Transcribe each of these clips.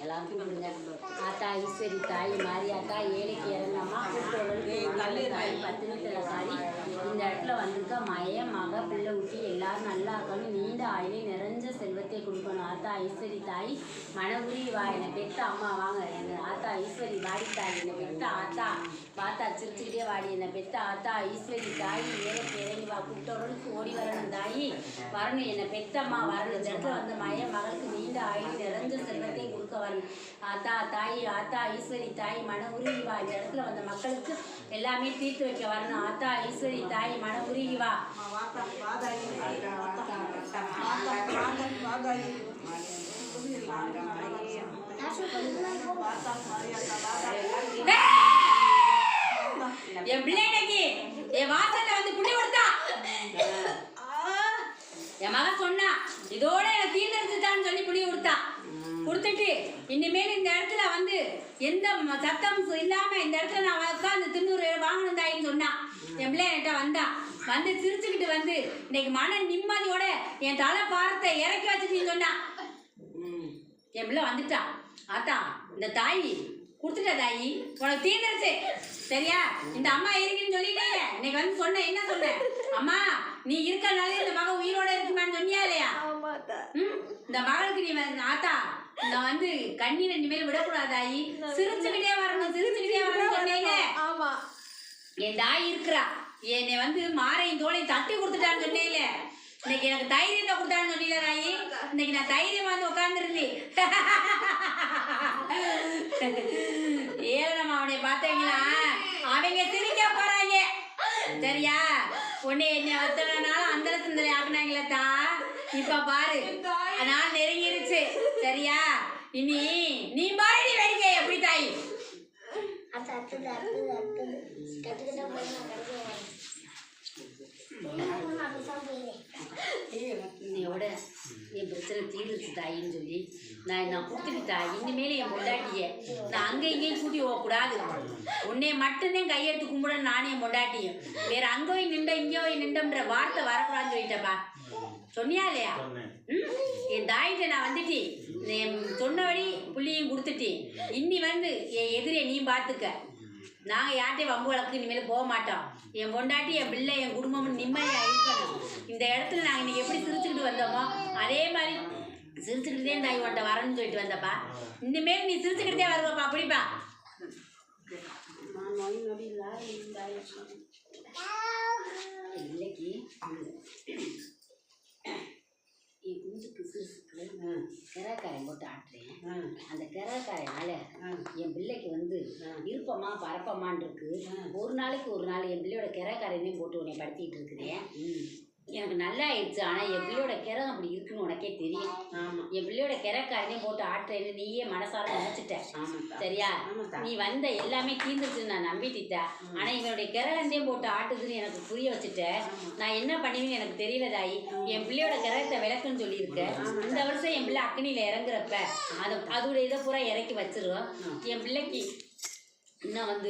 எல்லாரும் கூப்பிடுங்க. ஆத்தா ஈஸ்வரி தாய் மாரியாத்தா ஏழைக்கு இறங்கம்மா கூப்பிட்டு தாய் பத்தினத்தில் சாரி இந்த இடத்துல வந்திருக்க மக பிள்ளை ஊட்டி எல்லாரும் நல்லா இருக்கணும். நீண்ட ஆயிலே நிறைஞ்ச செல்வத்தை கொடுக்கணும். ஆத்தா ஈஸ்வரி தாய் மனபுரி வா என்னை பெத்த அம்மா வாங்க. ஆத்தா ஈஸ்வரி வாடி தாய் என்னை பெத்த ஆத்தா பார்த்தா சிரிச்சுக்கிட்டே வாடி என்னை பெத்த ஆத்தா ஈஸ்வரி தாய் ஏழைக்கு இறங்கி வா கூப்பிட்டவர்களுக்கு ஓடி வரணும். தாயி வரணும் என்னை பெத்தம்மா வரணும். இந்த இடத்துல வந்து மகளுக்கு நீண்ட ஆயுள் நிறைஞ்ச செல்வத்தை கொடுக்க வரணும். ஆத்தா தாய் ஆத்தா ஈஸ்வரி தாய் மன உருகி வா. இந்த இடத்துல வந்த மக்களுக்கு எல்லாமே தீர்த்து வைக்க வரணும். ஆத்தா ஈஸ்வரி தாய் மன உருகி வா. என் பிள்ளைக்கு என் வாசல்ல வந்து புள்ளி கொடுத்தா என் மகன் சொன்னா இதோட எனக்கு தீர்ந்தெடுத்துட்டான்னு சொல்லி புள்ளி கொடுத்துட்டு இனிமேல் இந்த இடத்துல வந்து எந்த சத்தம் இல்லாம இந்த இடத்துல நான் உட்காந்து 300 வாங்கணும் தாயின்னு சொன்னான். என் பிள்ளை என்கிட்ட வந்து சிரிச்சுக்கிட்டு வந்து இன்னைக்கு மன நிம்மதியோட என் தலை பாரத்தை இறக்கி வச்சுட்டு சொன்னான். என் பிள்ளை வந்துட்டா. ஆத்தா இந்த தாய் கொடுத்துட்ட தாயி உனக்கு தீர்ந்துருச்சு சரியா. இந்த அம்மா இருக்குன்னு சொல்லிட்டே இன்னைக்கு வந்து சொன்ன என்ன சொன்ன அம்மா நீ இருக்கனால இந்த மகன் உயிரோட இருக்குமான்னு சொன்னியா இல்லையா? இந்த மகளுக்கு நீ ஆத்தா இந்த வந்து கண்ணீரை இனிமேல் விடக்கூடாதாயி சிரிச்சுக்கிட்டே வரணும் சொன்னீங்க. என் தாய் இருக்கிறா என்னை வந்து மாரையும் தோளையும் தட்டி கொடுத்துட்டான்னு சொன்னேன்ல. இன்னைக்கு எனக்கு தைரியத்தை கொடுத்தான்னு சொன்னீங்களா தாயி. இன்னைக்கு நான் தைரியமா வந்து உட்காந்துருந்தேன். ஏழை அவனை பார்த்தீங்களா அவங்க சிரிக்க போறாங்க சரியா. உன்னை என்ன ஒத்தனாலும் அந்த சிந்தனை ஆக்குனாங்களா. இப்ப பாரு அதனால நெருங்கிருச்சு சரியா. இனி நீ பாரு வேடிக்கை எப்படி தாய். இன்னையோட என் பிரச்சனை தீர்ந்துச்சு தாயின்னு சொல்லி நான் கொடுத்துட்டு தாய். இனிமேல் என் பொண்டாட்டிய நான் அங்கே இங்கேயும் கூட்டி போகக்கூடாது. உன்னைய மட்டும்தான் கையெடுத்து கும்பிட நானே என் பொண்டாட்டியும் வேற அங்கே போய் நின்ற இங்கே போய் நின்றன்ற வார்த்தை வரக்கூடாதுன்னு சொல்லிட்டப்பா. சொன்னியா இல்லையா? என் தாயிட்ட நான் வந்துட்டு சொன்னபடி புள்ளியும் கொடுத்துட்டு இன்னி வந்து என் எதிரே நீ பார்த்துக்க. நாங்கள் யார்கிட்டையும் வம்பு வழக்கு இனிமேல் போக மாட்டோம். என் பொண்டாட்டி என் பிள்ளை என் குடும்பம் நிம்மதியாக இருக்கணும். இந்த இடத்துல நாங்கள் இன்னைக்கு எப்படி சிரிச்சுக்கிட்டு வந்தோமோ அதே மாதிரி சிரிச்சுக்கிட்டே தாய் உன்ட்ட வரேன்னு சொல்லிட்டு வந்தப்பா. இனிமேல் நீ சிரிச்சுக்கிட்டே வருவப்பா அப்படிப்பா. இல்லைக்கு என் குஞ்சுக்கு சிறுசுக்கு கிராக்காரை போட்டு ஆட்டுறேன். அந்த கிராக்காரைனால என் பிள்ளைக்கு வந்து இருப்பமா பரப்பமான் இருக்கு. ஒரு நாளைக்கு ஒரு நாள் என் பிள்ளையோட கிராக்காரையும் போட்டு உன்னை படுத்திட்டு இருக்குதேன். எனக்கு நல்லா ஆயிடுச்சு. ஆனால் என் பிள்ளையோட கிரம் அப்படி இருக்குன்னு உனக்கே தெரியும். என் பிள்ளையோட கிரக்காரனையும் போட்டு ஆட்டுறேன்னு நீயே மனசார நினைச்சிட்ட சரியா. நீ வந்த எல்லாமே தீர்ந்துச்சுன்னு நான் நம்பிட்டேன். ஆனால் இவனுடைய கிரகத்தையும் போட்டு ஆட்டுதுன்னு எனக்கு புரிய வச்சுட்ட. நான் என்ன பண்ணுவேன்னு எனக்கு தெரியல தாயி. என் பிள்ளையோட கிரகத்தை விளக்குன்னு சொல்லியிருக்கேன். இந்த வருஷம் என் பிள்ளை அக்னியில் இறங்குறப்ப அதோட இதை பூரா இறக்கி வச்சிருவோம். என் பிள்ளைக்கு இன்னும் வந்து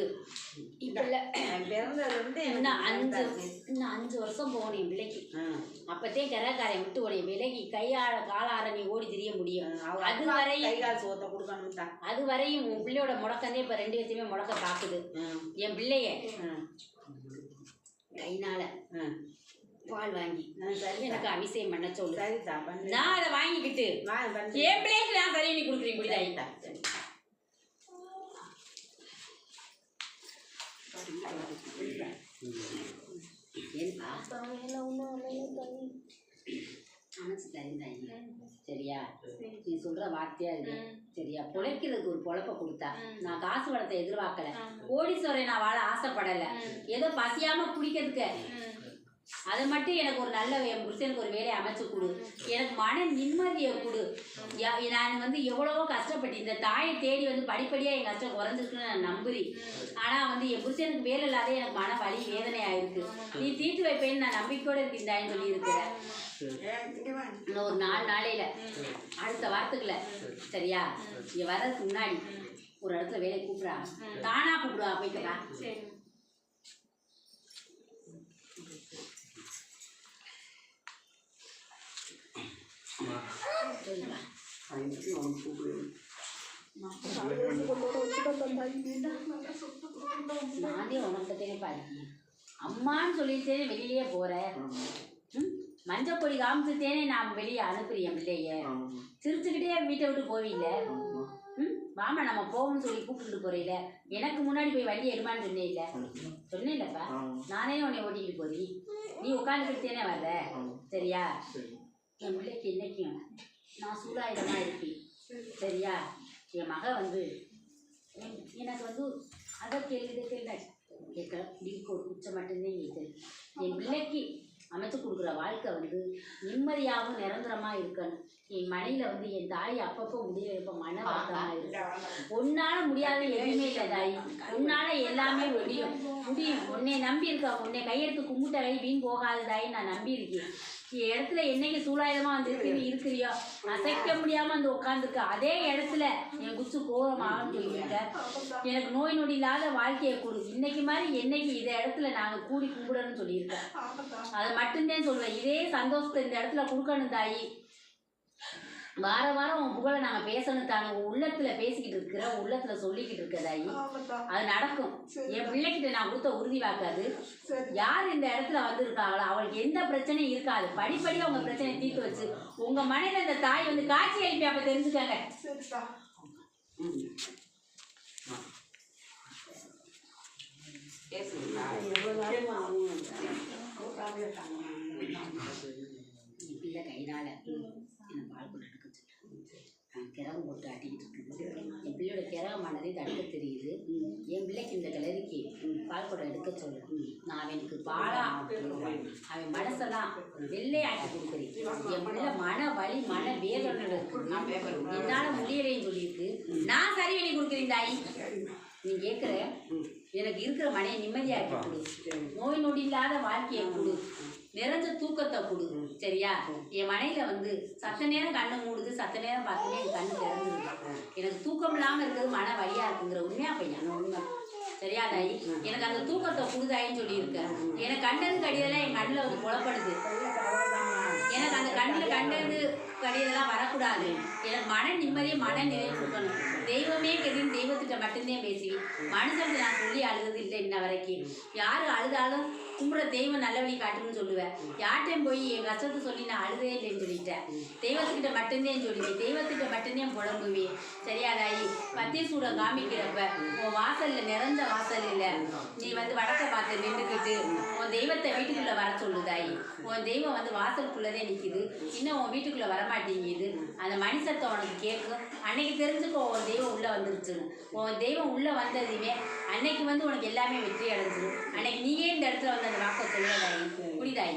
இப்போ இல்லை இன்னும் 5 வருஷம் போகணும் என் பிள்ளைக்கு. அப்பத்தே கிரகாரை விட்டு உடைய விலகி காலார நீ ஓடி திரிய முடியும். அது வரையும் உன் பிள்ளையோட முடக்கந்தே இப்போ 2 வச்சுமே முடக்க பார்க்குது. என் பிள்ளைய கைனால பால் வாங்கி எனக்கு அபிஷேகம் பண்ண சொல்லு. நான் அதை வாங்கிக்கிட்டு என் பிள்ளைக்கு நான் சரி நீ கொடுக்குறேன் முடிதாயிட்டா. சரியா நீ சொல்ற வார்த்தையா இது சரியா. பொழைக்கிறதுக்கு ஒரு பொழப்ப கொடுத்தா நான் காசு வளத்தை எதிர்பார்க்கல. கோடீஸ்வரன் நான் வாழ ஆசைப்படலை. ஏதோ பசியாம குடிக்கிறதுக்கு அது மட்டும் எனக்கு ஒரு நல்ல என் புருஷனுக்கு ஒரு வேலையை அமைச்சு கொடு. எனக்கு மன நிம்மதியை கொடு. நான் வந்து எவ்வளவோ கஷ்டப்பட்டு இந்த தாயை தேடி வந்து படிப்படியாக என் கஷ்டம் குறைஞ்சிருக்குன்னு நான் நம்புறேன். ஆனால் வந்து என் புருஷனுக்கு வேலை இல்லாத எனக்கு மன வலி வேதனையாக இருக்கு. நீ தீர்த்து வைப்பேன்னு நான் நம்பிக்கையோடு இருக்கின்றாயின்னு சொல்லி இருக்கிறேன். இன்னும் ஒரு 4 நாளையில அடுத்த வாரத்துக்குள்ள சரியா இங்க வர்றதுக்கு முன்னாடி ஒரு இடத்துல வேலை கூப்பிடுறா. தானா கூப்பிடுவா போய்க்கா. நானே உனக்கிட்டே பாருங்க அம்மான்னு சொல்லிட்டே வெளியிலேயே போகிறேன். மஞ்சள் பொடி காமிச்சுட்டேனே நான் வெளியே அனுப்புறேன் பிள்ளைய. சிரிச்சுக்கிட்டே வீட்டை விட்டு போவீங்கள. வாமா நம்ம போவோம்னு சொல்லி கூப்பிட்டுட்டு போறீல. எனக்கு முன்னாடி போய் வண்டி எடுமான்னு சொன்னேன்ல. சொன்னேன்லப்பா, நானே உன்னை ஓட்டிக்கிட்டு போறீ. நீ உட்காந்துக்கிட்டேனே வர்ற. சரியா? என் பிள்ளைக்கு என்னைக்கும் நான் சூடாயுதமாக இருப்பேன். சரியா? என் மக வந்து எனக்கு வந்து அதை கேள்வி கேட்கல. பிடிக்க ஒரு குச்சம் மட்டும்தான் கேட்குது. என் பிள்ளைக்கு அமைச்சு கொடுக்குற வாழ்க்கை வந்து நிம்மதியாகவும் நிரந்தரமாக இருக்கணும். என் மனையில் வந்து என் தாய் அப்பப்போ முடியல, இப்போ மன வருத்தமாக இருக்கு. உன்னால் முடியாத எதுவுமே இல்லை தாய். உன்னால் எல்லாமே முடியும். உன்னை நம்பி இருக்கா. உன்னை கையெடுத்து கும்பிட்ட கை வீண் போகாத தாய் நான் நம்பி இருக்கேன். இடத்துல என்னைக்கு சூழாயுதமாக வந்து இருக்கிறியோ அசைக்க முடியாமல் வந்து உட்காந்துருக்க அதே இடத்துல என் குச்சு கோரமாகன்னு சொல்லியிருக்க. எனக்கு நோய் நொடி இல்லாத வாழ்க்கையை கொடு. இன்னைக்கு மாதிரி என்னைக்கு இந்த இடத்துல நாங்கள் கூடி கும்பிடணும்னு சொல்லியிருக்கேன். அதை மட்டும்தான் சொல்லுவேன். இதே சந்தோஷத்தை இந்த இடத்துல கொடுக்கணும் தாயி. வார வாரம் உன் புகழை நாங்கள் பேசணும் தானே. உன் உள்ளத்தில் பேசிக்கிட்டு இருக்கிற, உள்ளத்தில் சொல்லிக்கிட்டு இருக்கதாயி. அது நடக்கும். என் பிள்ளைகிட்ட நான் கொடுத்த உறுதி வாக்காது. யார் இந்த இடத்துல வந்திருக்காங்களோ அவளுக்கு எந்த பிரச்சனையும் இருக்காது. படிப்படியாக உங்கள் பிரச்சனையை தீர்த்து வச்சு உங்கள் மனையில் இந்த தாய் வந்து காட்சி அளிப்பி. அப்போ தெரிஞ்சுக்கங்க. பிள்ளை கையினால் எனக்கு பால் போட்டு எடுக்க சொல்லிட்டேன். கிரகம் போட்டு ஆட்டிக்கிட்டு இருக்குது. என் பிள்ளையோட கிரகமானதே தடுக்க தெரியுது. என் பிள்ளைக்கு இந்த கிளறிக்கு பால் குடம் எடுக்க சொல்லு. நான் அவனுக்கு பாலா அவன் மனசெல்லாம் வெள்ளை ஆக்கி கொடுக்குறேன். என் பிள்ளை மன வலி மன வேதனை இருக்கு. என்னால் முடியலைன்னு சொல்லியிருக்கு. நான் சரி பண்ணி கொடுக்குறேன் தாயி. நீ கேட்குற எனக்கு இருக்கிற மனையை நிம்மதியாக்கி கொடு. நோய் நொடி இல்லாத வாழ்க்கையை கொடு. நிறைஞ்ச தூக்கத்தை கொடு. சரியா? என் மனையில் வந்து சத்த நேரம் கண்ணு மூடுது, சத்த நேரம் பார்த்துமே எனக்கு கண்ணு திறந்துருக்கு. எனக்கு தூக்கம் இல்லாமல் இருக்கிறது மன வழியாக இருக்குங்கிற உண்மையா பையன் உண்மை. சரியா தாயி? எனக்கு அந்த தூக்கத்தை கொடுதாயின்னு சொல்லியிருக்கேன். எனக்கு கண்டது கடிதெல்லாம் என் கண்ணில் வந்து புலப்படுது. எனக்கு அந்த கண்ணில் கண்டது கடிதெல்லாம் வரக்கூடாது. எனக்கு மன நிம்மதியை மன நிறைய கொடுக்கணும். தெய்வமே கெதின்னு தெய்வத்திட்ட மட்டும்தான் பேசி மனுஷன் நான் சொல்லி அழுது இல்லை இன்ன வரைக்கும். யார் அழுதாலும் கும்பிட்ற தெய்வம் நல்ல வழி காட்டுன்னு சொல்லுவேன். யார்ட்டையும் போய் என் கஷ்டத்தை சொல்லி நான் அழுதே இல்லைன்னு சொல்லிட்டேன். தெய்வத்துக்கிட்ட மட்டும்தான் சொல்லுவேன். தெய்வத்திட்ட மட்டும்தான் புலம்புவேன். சரியாதாயி? பத்திய சூட காமிக்கிறப்ப உன் வாசலில் நிறைஞ்ச வாசல் இல்லை. நீ வந்து வடக்க பார்த்து நின்றுக்கிட்டு உன் தெய்வத்தை வீட்டுக்குள்ளே வர சொல்லுதாயி. உன் தெய்வம் வந்து வாசலுக்குள்ளதே நிற்கிது. இன்னும் உன் வீட்டுக்குள்ளே வரமாட்டேங்குது. அந்த மனுஷத்தை உனக்கு கேட்கும். அன்னைக்கு தெரிஞ்சுக்கோ உன் தெய்வம் உள்ளே வந்துருச்சுன்னு. உன் தெய்வம் உள்ளே வந்ததுமே அன்னைக்கு வந்து உனக்கு எல்லாமே வெற்றி அடைஞ்சிடும். அன்னைக்கு நீயே இந்த இடத்துல வந்து அந்த வாக்கை சொல்லுவதாயி. புரிதாயி?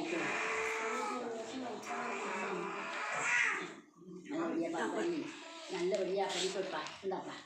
நல்லபடியா படிப்பா. இந்தாப்பா